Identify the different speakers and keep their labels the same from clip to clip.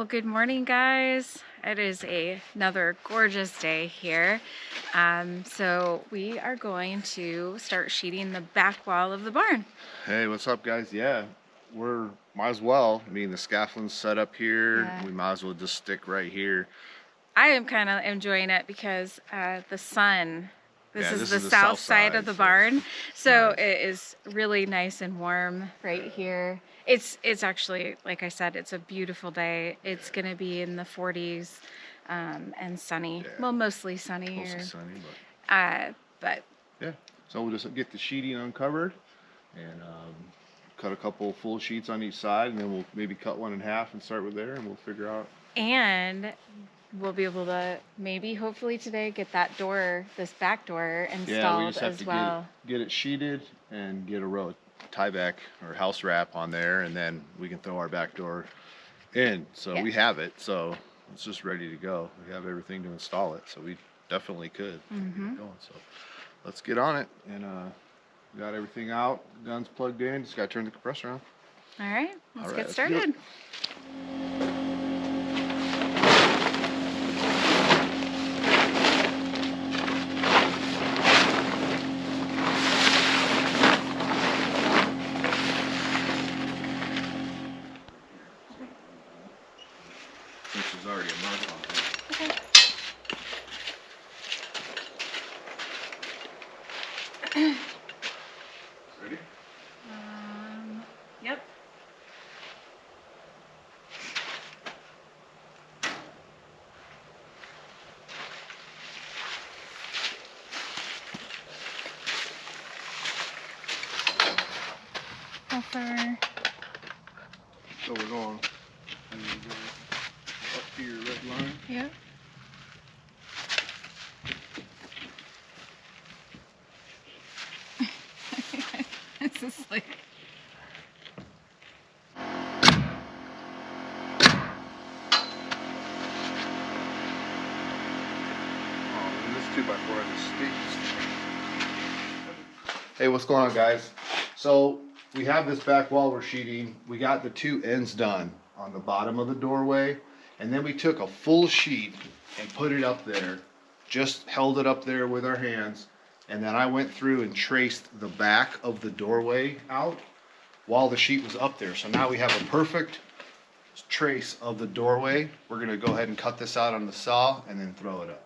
Speaker 1: Well, good morning, guys. It is another gorgeous day here. So we are going to start sheeting the back wall of the barn.
Speaker 2: Hey, what's up, guys? Yeah, might as well. I mean, the scaffolding's set up here.
Speaker 1: Yeah.
Speaker 2: We might as well just stick right here.
Speaker 1: I am kind of enjoying it because the sun. This
Speaker 2: Yeah,
Speaker 1: is the south side of the barn, so
Speaker 2: nice.
Speaker 1: it is really nice and warm right here. It's actually, like I said, it's a beautiful day. It's gonna be in the 40s and sunny.
Speaker 2: Yeah.
Speaker 1: Well, mostly sunny.
Speaker 2: Mostly sunny,
Speaker 1: But
Speaker 2: yeah. So we'll just get the sheeting uncovered and cut a couple full sheets on each side, and then we'll maybe cut one in half and start with there, and we'll figure out.
Speaker 1: And we'll be able to maybe, hopefully today, get that door, this back door installed as well.
Speaker 2: Yeah, we just have to get it sheeted and get a row of tie back or house wrap on there, and then we can throw our back door in. So we have it. So it's just ready to go. We have everything to install it, so we definitely could get it going. So let's get on it, and we got everything out. Guns plugged in. Just got to turn the compressor on.
Speaker 1: All right, let's get
Speaker 2: Let's
Speaker 1: started.
Speaker 2: There's already a mark on it.
Speaker 1: Okay.
Speaker 2: Ready?
Speaker 1: Yep. Woffard.
Speaker 2: So we're going up to your red line.
Speaker 1: Yep. This is like.
Speaker 2: This 2x4 has a stick. Hey, what's going on, guys? So we have this back wall we're sheeting. We got the two ends done on the bottom of the doorway, and then we took a full sheet and put it up there, just held it up there with our hands, and then I went through and traced the back of the doorway out while the sheet was up there. So now we have a perfect trace of the doorway. We're gonna go ahead and cut this out on the saw and then throw it up.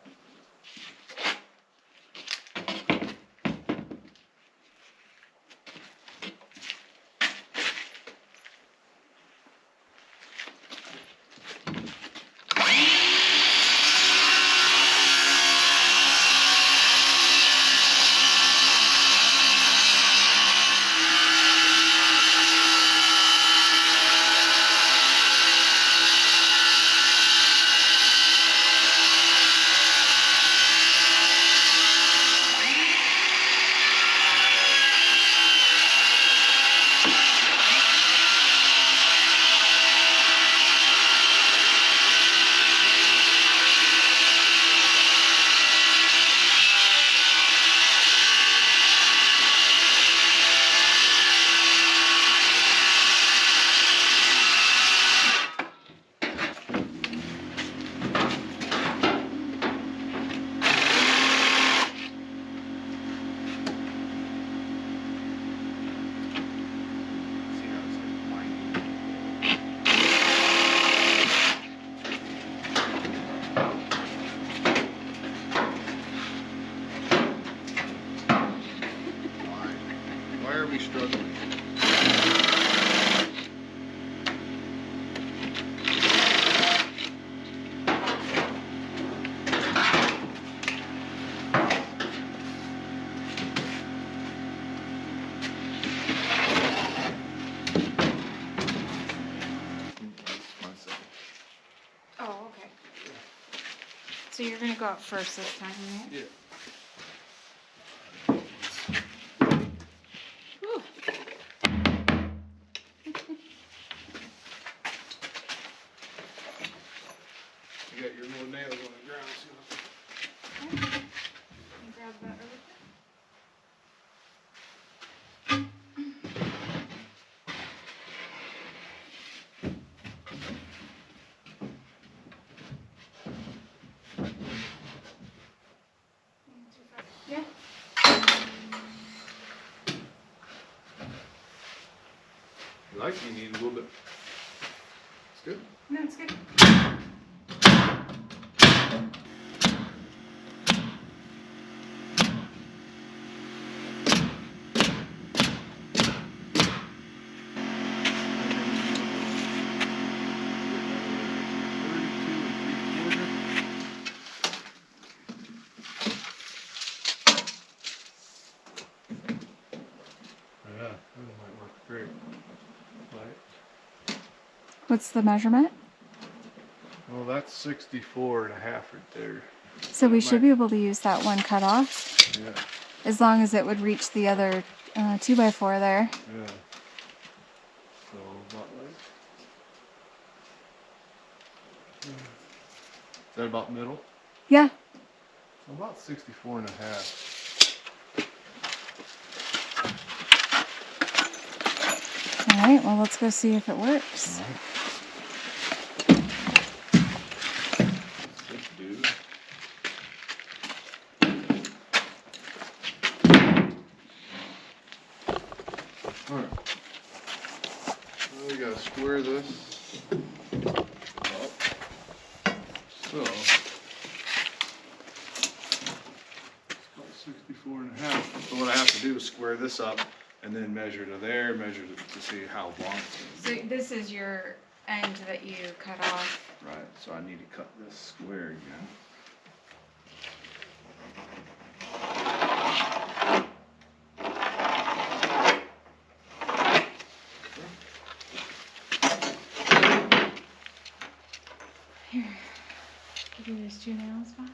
Speaker 2: Why are we struggling?
Speaker 1: Oh, okay. So you're gonna go up first this time, right?
Speaker 2: Yeah.
Speaker 1: Whew.
Speaker 2: You got your little nails on the ground.
Speaker 1: Okay. You grab that really quick.
Speaker 2: Like you need a little bit. It's good.
Speaker 1: No, it's good.
Speaker 2: Yeah, that might work great. Right.
Speaker 1: What's the measurement?
Speaker 2: Well, that's 64 and a half right there.
Speaker 1: So we should be able to use that one cut off.
Speaker 2: Yeah.
Speaker 1: As long as it would reach the other 2x4 there.
Speaker 2: Yeah. So about like. Is that about middle?
Speaker 1: Yeah.
Speaker 2: So about 64 and a half.
Speaker 1: All right, well, let's go see if it works.
Speaker 2: Dude. All right. Now we gotta square this up. So, it's about 64 and a half. So what I have to do is square this up and then measure to there, measure to see how long it is.
Speaker 1: So this is your end that you cut off.
Speaker 2: Right, so I need to cut this square again.
Speaker 1: Here, give you those 2 nails back.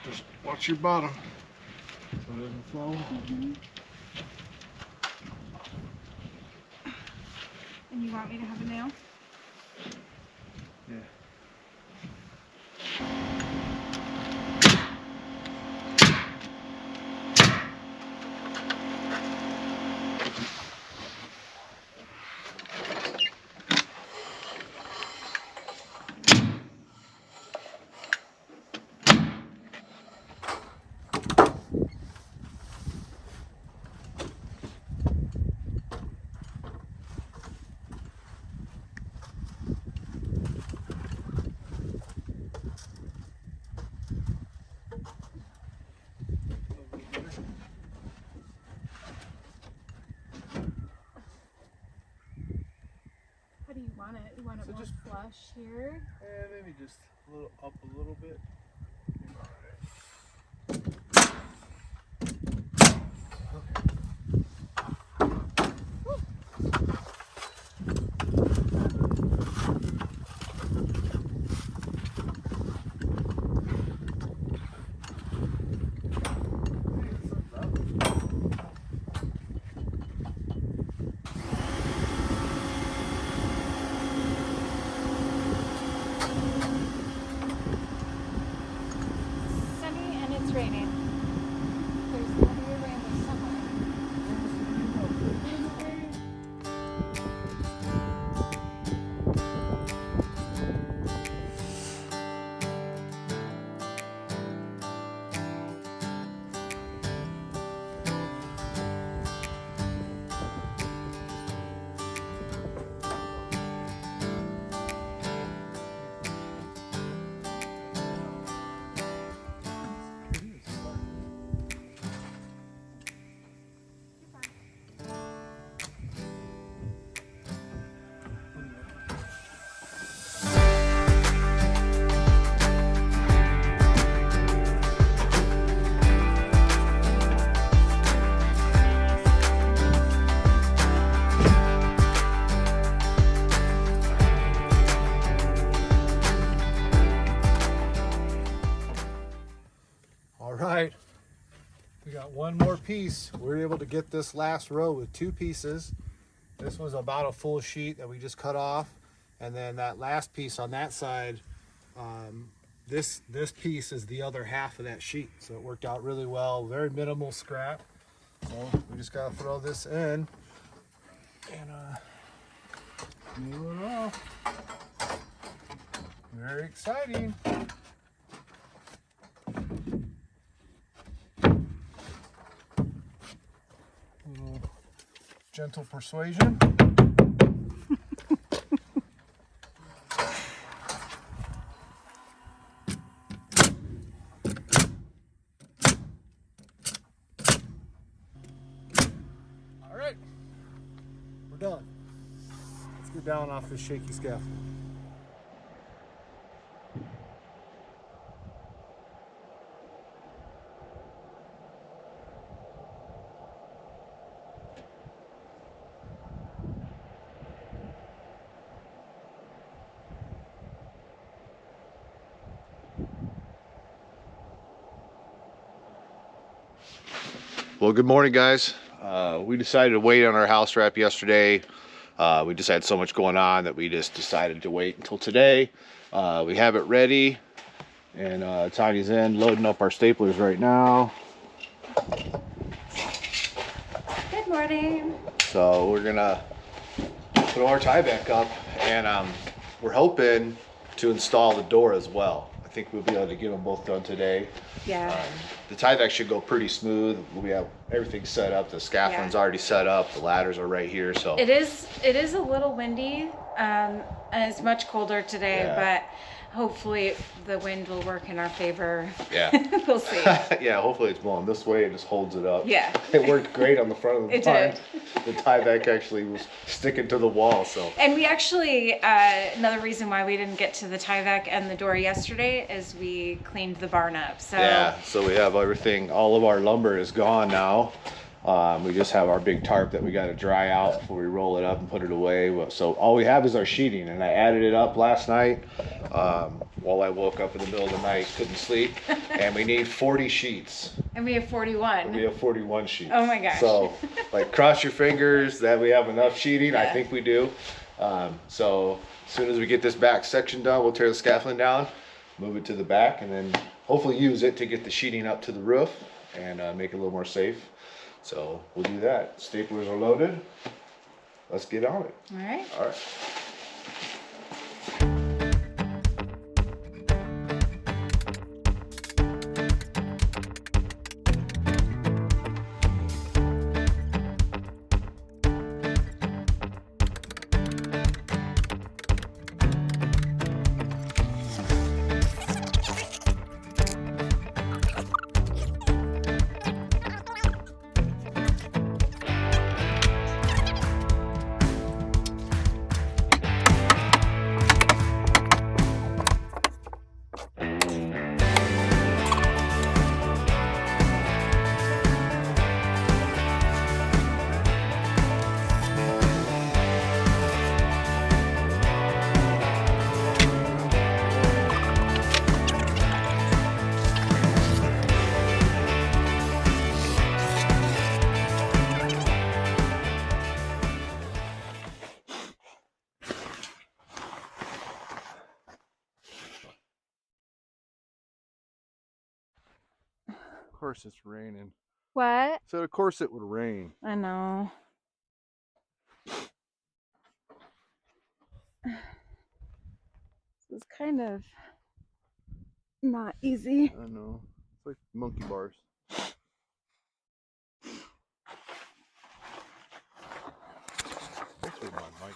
Speaker 2: Just watch your bottom so it doesn't fall.
Speaker 1: And you want me to have a nail?
Speaker 2: Yeah.
Speaker 1: How do you want it? You want it
Speaker 2: So
Speaker 1: more
Speaker 2: just-
Speaker 1: flush here?
Speaker 2: Yeah, maybe just a little up a little bit.
Speaker 1: Sunny and it's raining. There's gonna be a rainbow somewhere.
Speaker 2: All right, we got one more piece. We were able to get this last row with 2 pieces. This was about a full sheet that we just cut off, and then that last piece on that side
Speaker 3: This piece is the other half of that sheet, so it worked out really well. Very minimal scrap. So we just gotta throw this in and move it off. Very exciting. Little gentle persuasion. All right, we're done. Let's get down off this shaky scaffold.
Speaker 2: Well, good morning, guys. We decided to wait on our house wrap yesterday. We just had so much going on that we just decided to wait until today. We have it ready, and Tanya's in loading up our staplers right now.
Speaker 1: Good morning.
Speaker 2: So we're gonna put our tie back up, and we're hoping to install the door as well. I think we'll be able to get them both done today.
Speaker 1: Yeah.
Speaker 2: The tie back should go pretty smooth. We have everything set up. The scaffolding's already set up. The ladders are right here. So
Speaker 1: It is a little windy, and it's much colder today, but hopefully the wind will work in our favor.
Speaker 2: Yeah.
Speaker 1: We'll see.
Speaker 2: Yeah, hopefully it's blowing this way. It just holds it up.
Speaker 1: Yeah.
Speaker 2: It worked great on the front of the
Speaker 1: It
Speaker 2: barn.
Speaker 1: did.
Speaker 2: The tie back actually was sticking to the wall. So.
Speaker 1: And we actually, another reason why we didn't get to the tie back and the door yesterday is we cleaned the barn up. So
Speaker 2: Yeah, so we have everything, all of our lumber is gone now. We just have our big tarp that we got to dry out before we roll it up and put it away. So all we have is our sheeting, and I added it up last night while I woke up in the middle of the night, couldn't sleep, and we need 40 sheets.
Speaker 1: And we have 41.
Speaker 2: We have 41 sheets.
Speaker 1: Oh my gosh.
Speaker 2: So, like, cross your fingers that we have enough sheeting. I think we do. So as soon as we get this back section done, we'll tear the scaffolding down, move it to the back, and then hopefully use it to get the sheeting up to the roof and make it a little more safe. So we'll do that. Staplers are loaded. Let's get on it.
Speaker 1: All right.
Speaker 2: All right. Of course it's raining.
Speaker 1: What?
Speaker 2: So of course it would rain.
Speaker 1: I know. This is kind of not easy.
Speaker 2: I know. It's like monkey bars. Actually, my mic.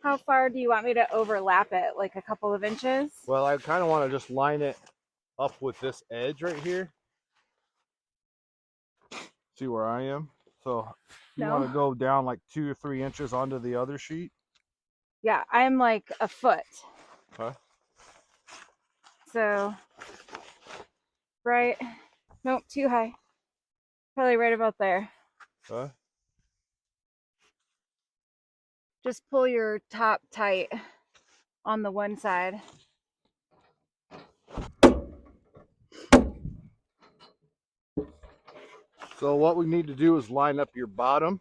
Speaker 1: How far do you want me to overlap it? Like a couple of inches?
Speaker 3: Well, I kind of want to just line it up with this edge right here. See where I am? So you want to go down like 2 or 3 inches onto the other sheet?
Speaker 1: Yeah, I'm like a foot.
Speaker 3: Okay.
Speaker 1: So, right, nope, too high. Probably right about there.
Speaker 3: Okay.
Speaker 1: Just pull your top tight on the one side.
Speaker 3: So what we need to do is line up your bottom,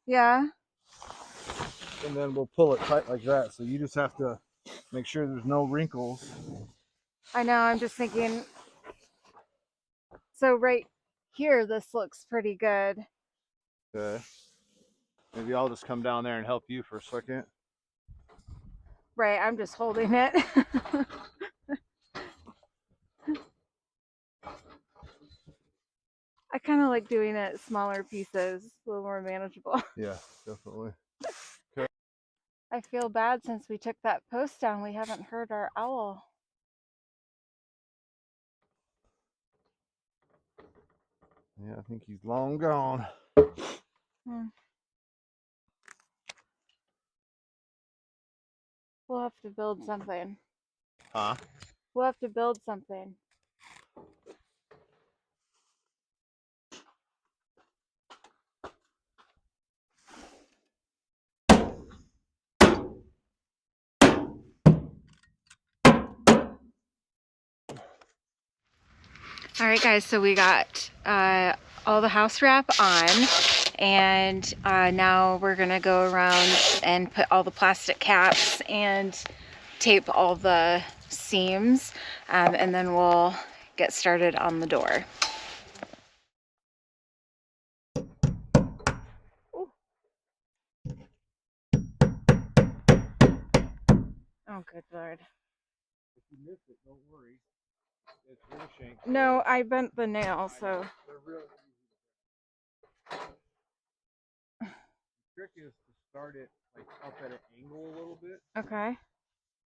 Speaker 1: Yeah.
Speaker 3: and then we'll pull it tight like that. So you just have to make sure there's no wrinkles.
Speaker 1: I know, I'm just thinking. So right here, this looks pretty good.
Speaker 3: Okay. Maybe I'll just come down there and help you for a second.
Speaker 1: Right, I'm just holding it. I kind of like doing it smaller pieces, a little more manageable.
Speaker 3: Yeah, definitely.
Speaker 1: I feel bad since we took that post down, we haven't heard our owl.
Speaker 3: Yeah, I think he's long gone.
Speaker 1: Hmm. We'll have to build something.
Speaker 3: Huh?
Speaker 1: We'll have to build something. All right, guys, so we got all the house wrap on, and now we're gonna go around and put all the plastic caps and tape all the seams, and then we'll get started on the door. Ooh. Oh, good Lord.
Speaker 3: If you miss it, don't worry. It's finishing.
Speaker 1: No, I bent the nail, so.
Speaker 3: They're real easy. The trick is to start it like up at an angle a little bit.
Speaker 1: Okay.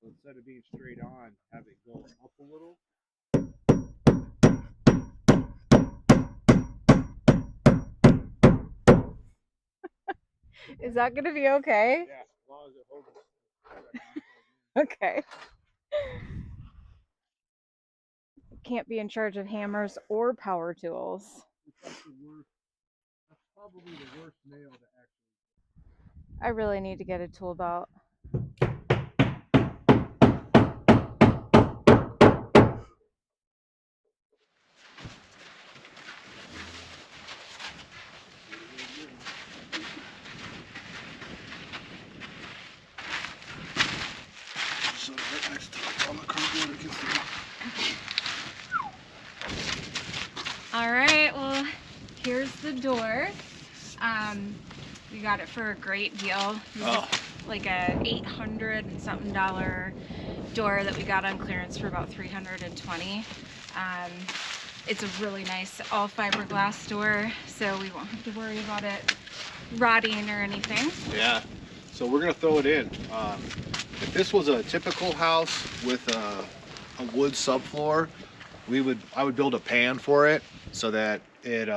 Speaker 3: So instead of being straight on, have it go up a little.
Speaker 1: Is that gonna be okay?
Speaker 3: Yeah, as long as it holds it.
Speaker 1: Okay. Can't be in charge of hammers or power tools.
Speaker 3: That's the worst. That's probably the worst nail to actually.
Speaker 1: I really need to get a tool belt.
Speaker 3: So right next to it on the cardboard against the wall.
Speaker 1: All right, well, here's the door. We got it for a great deal. Like a $800 and something door that we got on clearance for about $320. It's a really nice all fiberglass door, so we won't have to worry about it rotting or anything.
Speaker 2: Yeah, so we're gonna throw it in. If this was a typical house with a wood subfloor, I would build a pan for it so that it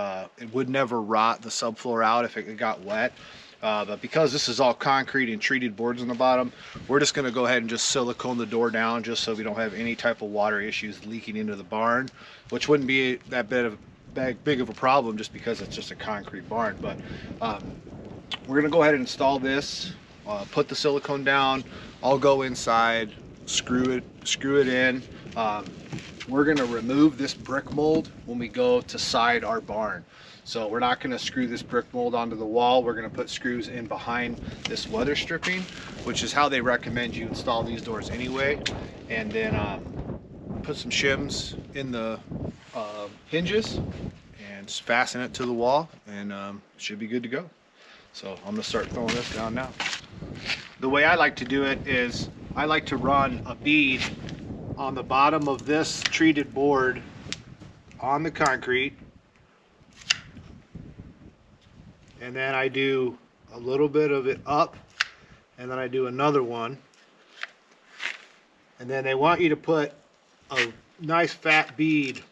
Speaker 2: would never rot the subfloor out if it got wet. But because this is all concrete and treated boards on the bottom, we're just gonna go ahead and just silicone the door down just so we don't have any type of water issues leaking into the barn, which wouldn't be that big of a problem just because it's just a concrete barn. But we're gonna go ahead and install this, put the silicone down. I'll go inside, screw it in. We're gonna remove this brick mold when we go to side our barn. So we're not gonna screw this brick mold onto the wall. We're gonna put screws in behind this weather stripping, which is how they recommend you install these doors anyway. And then put some shims in the hinges and fasten it to the wall, and should be good to go. So I'm gonna start throwing this down now. The way I like to do it is I like to run a bead on the bottom of this treated board on the concrete, and then I do a little bit of it up, and then I do another one, and then they want you to put a nice fat bead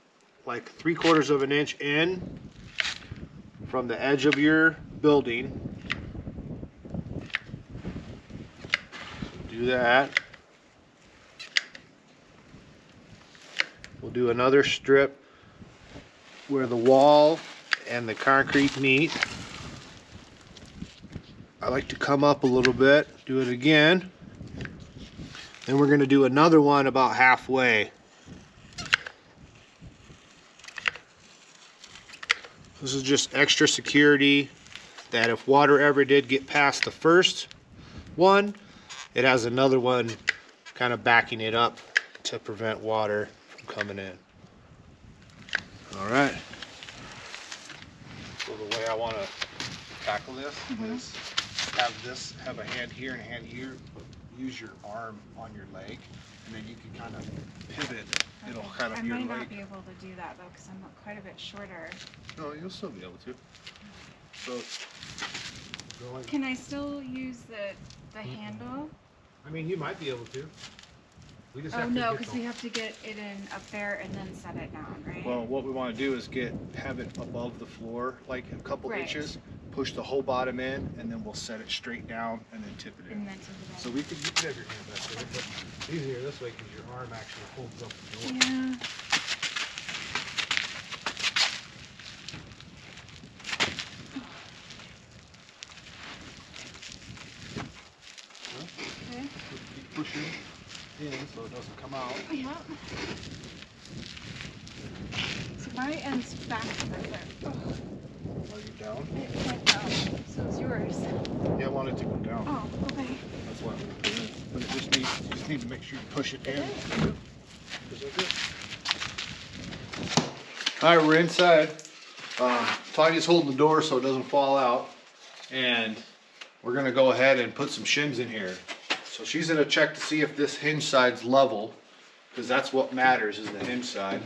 Speaker 2: like 3/4 of an inch in from the edge of your building. Do that. We'll do another strip where the wall and the concrete meet. I like to come up a little bit, do it again. Then we're going to do another one about halfway.
Speaker 3: This is just extra security that if water ever did get past the first one, it has another one kind of backing it up to prevent water from coming in. All right. So the way I want to tackle this is have a hand here and a hand here. Use your arm on your leg, and then you can kind of pivot.
Speaker 1: Okay.
Speaker 3: It'll kind of
Speaker 1: I
Speaker 3: your
Speaker 1: might
Speaker 3: leg.
Speaker 1: not be able to do that though, because I'm quite a bit shorter.
Speaker 3: No, you'll still be able to. So,
Speaker 1: Can I still use the handle?
Speaker 3: I mean, you might be able to. We just
Speaker 1: Oh
Speaker 3: have to
Speaker 1: no,
Speaker 3: get
Speaker 1: because
Speaker 3: the-
Speaker 1: we have to get it in up there and then set it down, right?
Speaker 3: Well, what we want to do is have it above the floor, like a couple
Speaker 1: Right.
Speaker 3: inches. Push the whole bottom in, and then we'll set it straight down, and then tip it in.
Speaker 1: And then tip it in.
Speaker 3: So you could have your hand back there, but it's easier this way because your arm actually holds up the door.
Speaker 1: Yeah. Okay.
Speaker 3: Keep pushing in so it doesn't come out.
Speaker 1: Yeah. So my end's back further. Oh,
Speaker 3: Are you down?
Speaker 1: it went down. So it's yours.
Speaker 3: Yeah, I want it to go down.
Speaker 1: Oh, okay.
Speaker 3: That's why I'm going to put it in. But it just needs, you just need to make sure you push it in. Just like this.
Speaker 2: All right, we're inside. Tanya's holding the door so it doesn't fall out. And we're gonna go ahead and put some shims in here. So she's gonna check to see if this hinge side's level, because that's what matters, is the hinge side.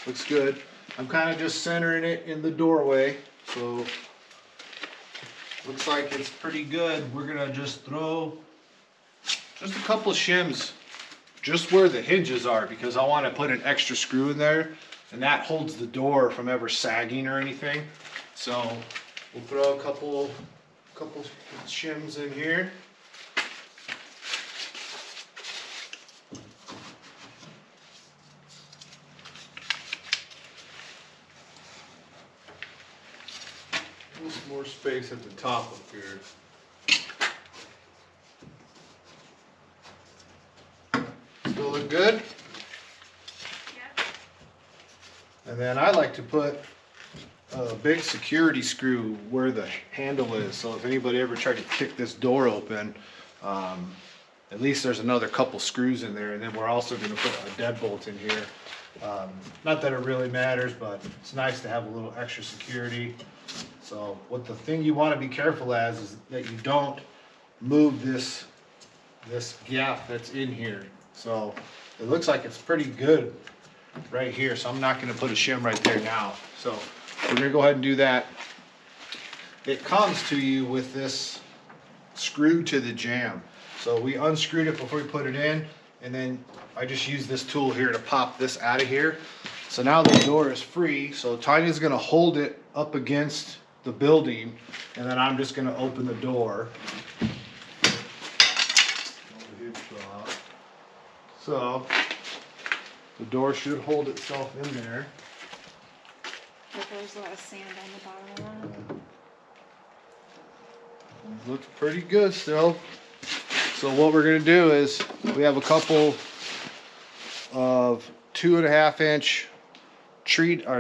Speaker 2: Looks good. I'm kind of just centering it in the doorway, so looks like it's pretty good. We're gonna just throw just a couple of shims just where the hinges are, because I want to put an extra screw in there, and that holds the door from ever sagging or anything. So we'll throw a couple shims in here. There's more space at the top up here. Still look good?
Speaker 1: Yeah.
Speaker 2: And then I like to put a big security screw where the handle is, so if anybody ever tried to kick this door open, at least there's another couple screws in there. And then we're also going to put a deadbolt in here. Not that it really matters, but it's nice to have a little extra security. So the thing you want to be careful as is that you don't move this gap that's in here. So it looks like it's pretty good right here, so I'm not going to put a shim right there now. So we're going to go ahead and do that. It comes to you with this screw to the jamb. So we unscrewed it before we put it in, and then I just use this tool here to pop this out of here. So now the door is free, so Tanya's going to hold it up against the building, and then I'm just going to open the door. So the door should hold itself in there.
Speaker 1: But there's a lot of sand on the bottom of that.
Speaker 2: Looks pretty good still. So what we're gonna do is we have a couple of 2.5 inch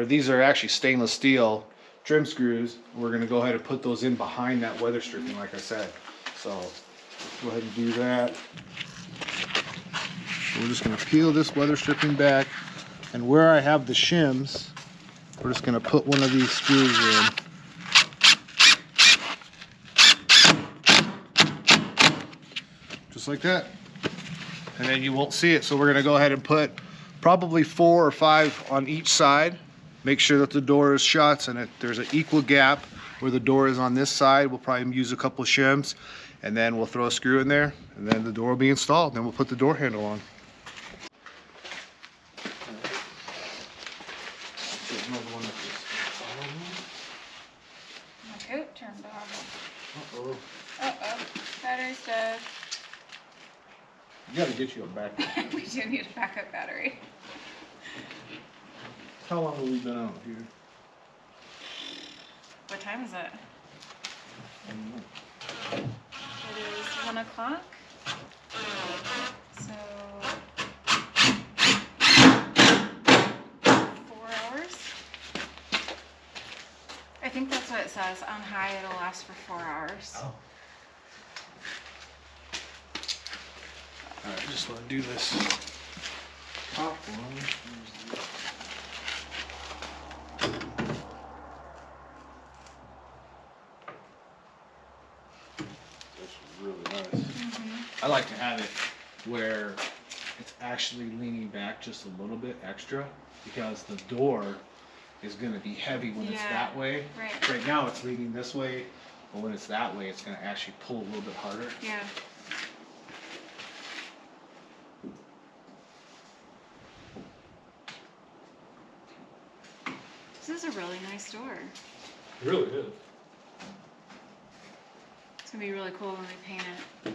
Speaker 2: these are actually stainless steel trim screws. We're gonna go ahead and put those in behind that weather stripping, like I said. So go ahead and do that. We're just gonna peel this weather stripping back, and where I have the shims, we're just gonna put one of these screws in. Just like that. And then you won't see it. So we're gonna go ahead and put probably 4 or 5 on each side. Make sure that the door is shut and there's an equal gap where the door is on this side. We'll probably use a couple of shims, and then we'll throw a screw in there, and then the door will be installed. Then we'll put the door handle on.
Speaker 1: My coat turned off.
Speaker 2: Uh-oh.
Speaker 1: Uh-oh. Battery's dead.
Speaker 2: You gotta get you a backup.
Speaker 1: We do need a backup battery.
Speaker 2: How long have we been out here?
Speaker 1: What time is it? It is 1 o'clock. So 4 think that's what it says. On high, it'll last for 4 hours.
Speaker 3: Oh. Alright, just want to do this top one. That's really nice. I like to have it where it's actually leaning back just a little bit extra because the door is going to be heavy when it's that way.
Speaker 1: Right.
Speaker 3: Right now it's leaning this way, but when it's that way, it's going to actually pull a little bit harder.
Speaker 1: Yeah. This is a really nice door.
Speaker 3: It really is.
Speaker 1: It's gonna be really cool when we paint it.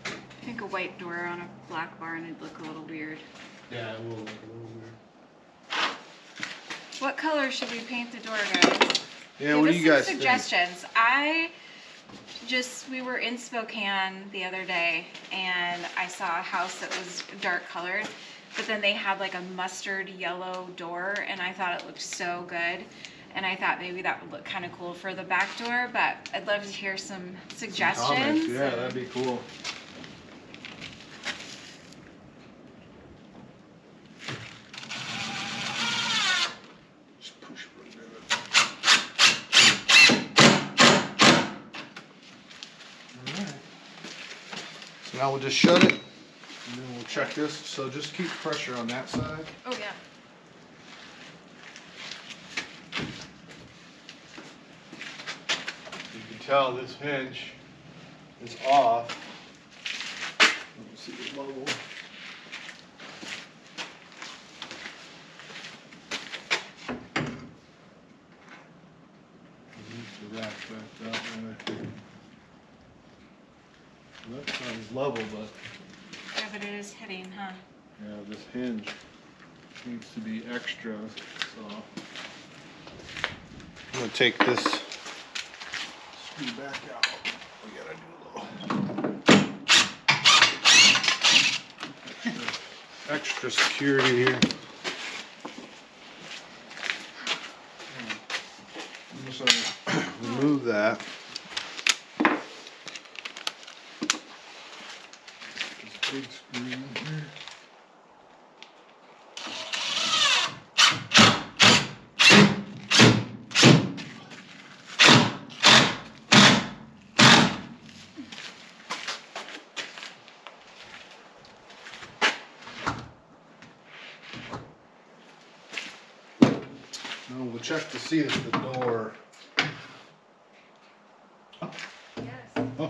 Speaker 1: I think a white door on a black barn would look a little weird.
Speaker 3: Yeah, it will look a little weird.
Speaker 1: What color should we paint the door, guys?
Speaker 2: Yeah, what do you guys think?
Speaker 1: Suggestions. We were in Spokane the other day and I saw a house that was dark colored, but then they had like a mustard yellow door and I thought it looked so good. And I thought maybe that would look kind of cool for the back door, but I'd love to hear some suggestions.
Speaker 2: Comments, yeah, that'd be cool. Just push it right there. Alright. So now we'll just shut it, and then we'll check this. So just keep pressure on that side.
Speaker 1: Oh yeah.
Speaker 2: You can tell this hinge is off. Let me see the bubble. The rack back that way. That side's level, but
Speaker 1: Yeah, but it is hitting, huh?
Speaker 2: yeah, this hinge needs to be extra. So I'm gonna take this screw back out. We gotta do a little extra security here. I'm just gonna remove that. This big screw in here. Now we'll check to see if the door.
Speaker 1: Yes.
Speaker 2: Oh.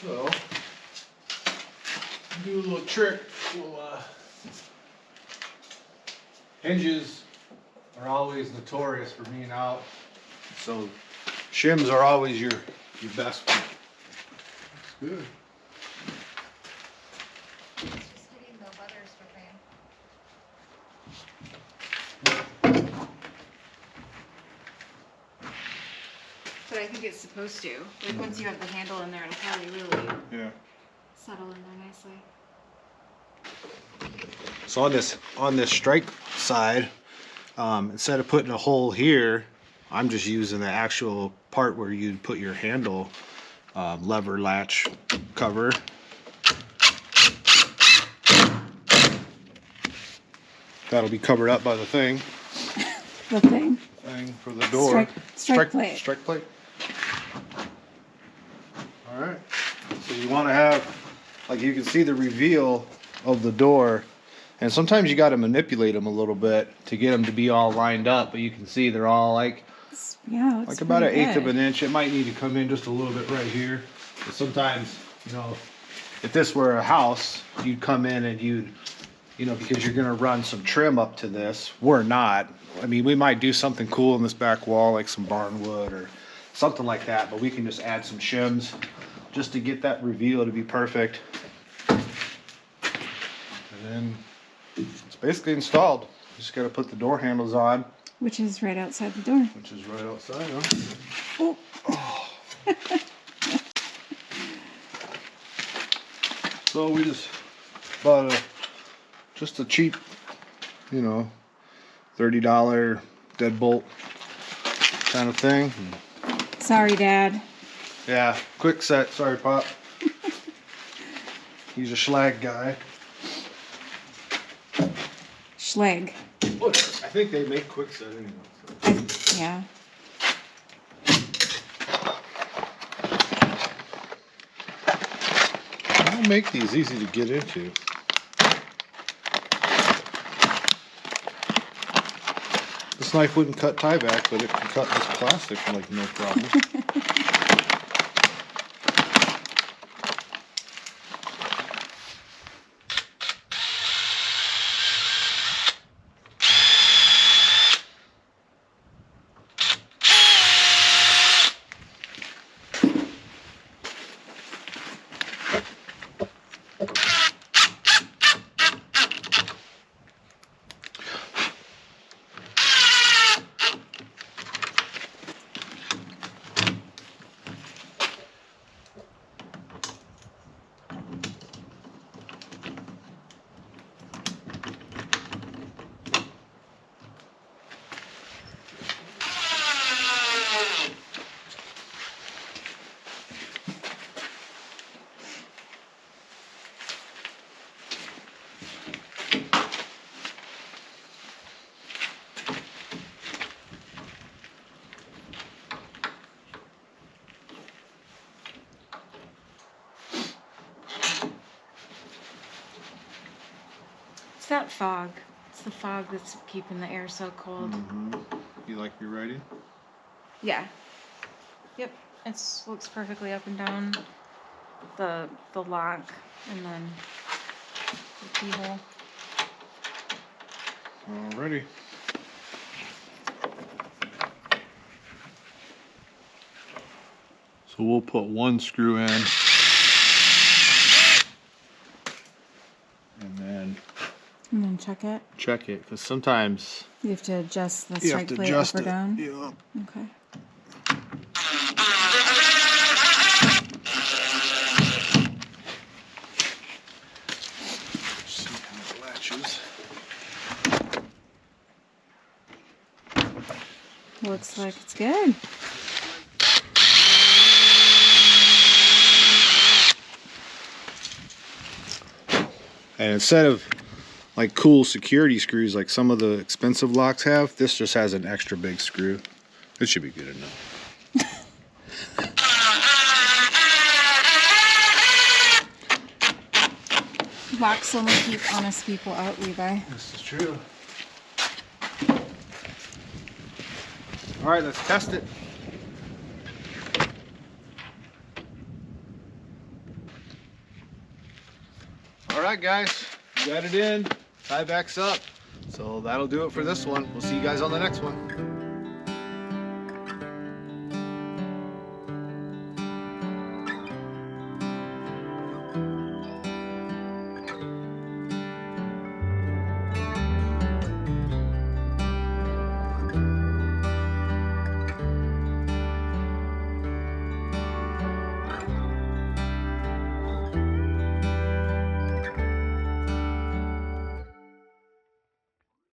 Speaker 2: So, do a little trick. Hinges are always notorious for being out. So, shims are always your best one. That's good.
Speaker 4: It's just hitting the letters for me.
Speaker 1: But I think it's supposed to. Like once you have the handle in there, it'll probably really
Speaker 2: Yeah.
Speaker 1: settle in there nicely.
Speaker 3: So on this strike side, instead of putting a hole here, I'm just using the actual part where you'd put your handle lever latch cover. That'll be covered up by the thing
Speaker 4: The thing.
Speaker 2: For the door.
Speaker 4: Strike plate.
Speaker 2: Strike plate. All right. So you want to have, like, you can see the reveal of the door, and sometimes you got to manipulate them a little bit to get them to be all lined up. But you can see they're all like about an eighth of an inch. It might need to come in just a little bit right here. But sometimes, you know, if this were a house, you'd come in and you'd, you know, because you're gonna run some trim up to this. We're not. I mean, we might do something cool in this back wall, like some barnwood or something like that, but we can just add some shims just to get that reveal to be perfect. And then it's basically installed. Just gotta put the door handles on,
Speaker 4: Which is right outside the door.
Speaker 2: which is right outside, huh?
Speaker 4: Oh.
Speaker 2: So we just bought just a cheap you know, $30 deadbolt kind of thing.
Speaker 4: Sorry, Dad.
Speaker 2: Yeah, quick set. Sorry, Pop. He's a schlag guy.
Speaker 4: Schleg.
Speaker 2: I think they make quick set anyway. So.
Speaker 4: Yeah.
Speaker 2: I don't make these easy to get into. This knife wouldn't cut tie back, but it can cut this plastic like no problem.
Speaker 1: It's that fog. It's the fog that's keeping the air so cold.
Speaker 2: You like your writing?
Speaker 1: Yeah. Yep. It looks perfectly up and down the lock and then the keyhole.
Speaker 2: Alrighty. So we'll put one screw in.
Speaker 4: And then check it.
Speaker 2: Check it, because sometimes
Speaker 4: You have to adjust the
Speaker 2: you have
Speaker 4: strike
Speaker 2: to
Speaker 4: plate
Speaker 2: adjust
Speaker 4: up or
Speaker 2: it.
Speaker 4: down.
Speaker 2: Yeah.
Speaker 4: Okay.
Speaker 2: See how it latches.
Speaker 4: Looks like it's good.
Speaker 2: And instead of like cool security screws like some of the expensive locks have, this just has an extra big screw. It should be good enough.
Speaker 4: Locks only keep honest people out, Levi.
Speaker 2: This is true. All right, let's test it. All right, guys, got it in. Tie back's up. So that'll do it for this one. We'll see you guys on the next one.